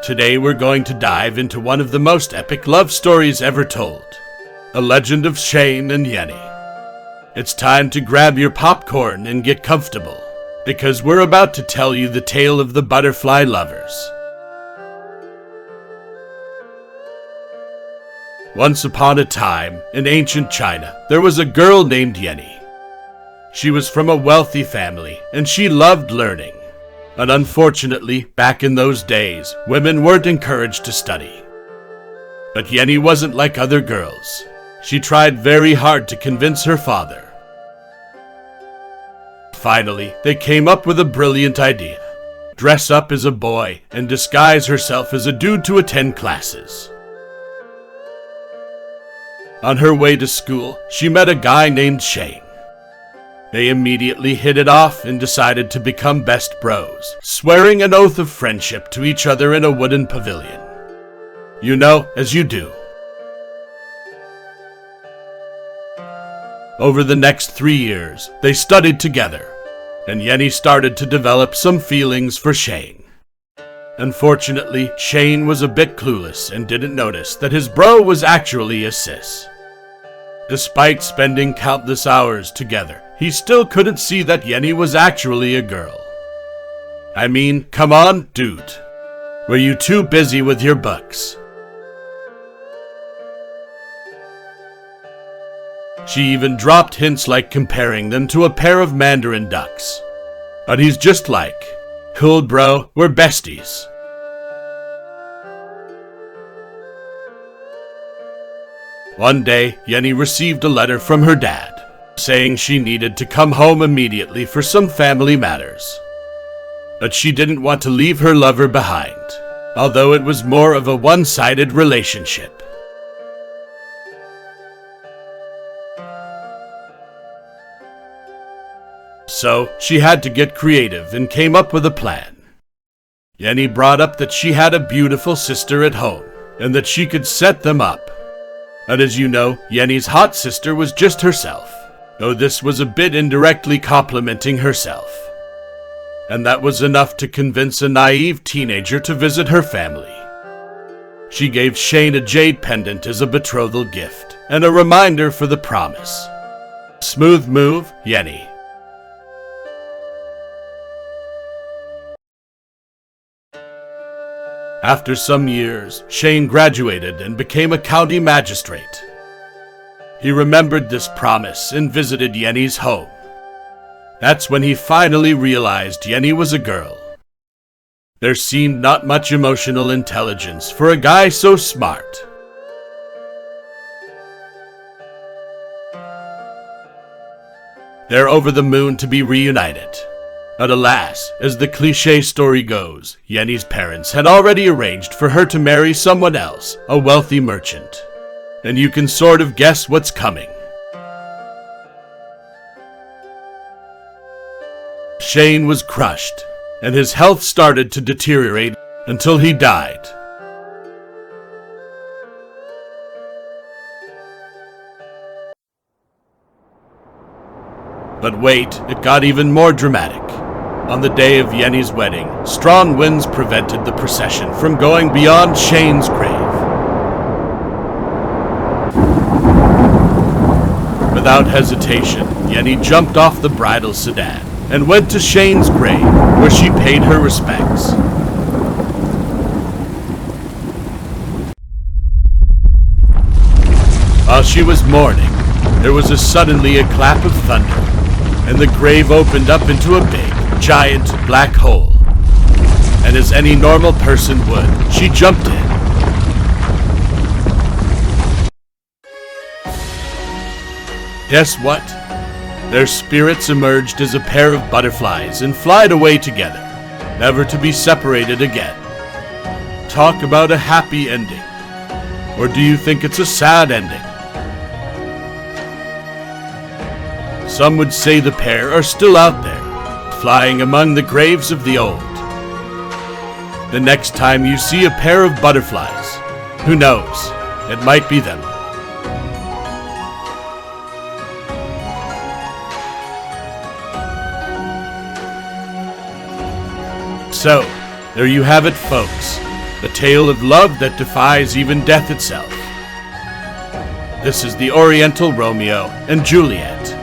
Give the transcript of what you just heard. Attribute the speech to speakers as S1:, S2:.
S1: Today we're going to dive into one of the most epic love stories ever told. A legend of Shane and Yenny. It's time to grab your popcorn and get comfortable, because we're about to tell you the tale of the butterfly lovers. Once upon a time, in ancient China, there was a girl named Yenny. She was from a wealthy family, and she loved learning. But unfortunately, back in those days, women weren't encouraged to study. But Yenny wasn't like other girls. She tried very hard to convince her father. Finally, they came up with a brilliant idea. Dress up as a boy and disguise herself as a dude to attend classes. On her way to school, she met a guy named Shane. They immediately hit it off and decided to become best bros, swearing an oath of friendship to each other in a wooden pavilion. You know, as you do. Over the next 3 years, they studied together, and Yenny started to develop some feelings for Shane. Unfortunately, Shane was a bit clueless and didn't notice that his bro was actually a sis. Despite spending countless hours together, he still couldn't see that Yenny was actually a girl. I mean, come on, dude. Were you too busy with your books? She even dropped hints like comparing them to a pair of mandarin ducks. But he's just like, cool bro, we're besties. One day, Yenny received a letter from her dad, saying she needed to come home immediately for some family matters. But she didn't want to leave her lover behind, although it was more of a one-sided relationship. So, she had to get creative and came up with a plan. Yenny brought up that she had a beautiful sister at home, and that she could set them up. And as you know, Yenny's hot sister was just herself, though this was a bit indirectly complimenting herself. And that was enough to convince a naive teenager to visit her family. She gave Shane a jade pendant as a betrothal gift, and a reminder for the promise. Smooth move, Yenny. After some years, Shane graduated and became a county magistrate. He remembered this promise and visited Yenny's home. That's when he finally realized Yenny was a girl. There seemed not much emotional intelligence for a guy so smart. They're over the moon to be reunited. But alas, as the cliché story goes, Yenny's parents had already arranged for her to marry someone else, a wealthy merchant. And you can sort of guess what's coming. Shane was crushed, and his health started to deteriorate until he died. But wait, it got even more dramatic. On the day of Yenny's wedding, strong winds prevented the procession from going beyond Shane's grave. Without hesitation, Yenny jumped off the bridal sedan and went to Shane's grave, where she paid her respects. While she was mourning, there was suddenly a clap of thunder, and the grave opened up into a big, giant black hole. And as any normal person would, she jumped in. Guess what? Their spirits emerged as a pair of butterflies and flied away together, never to be separated again. Talk about a happy ending. Or do you think it's a sad ending? Some would say the pair are still out there, flying among the graves of the old. The next time you see a pair of butterflies, who knows, it might be them. So, there you have it, folks. a tale of love that defies even death itself. This is the Oriental Romeo and Juliet.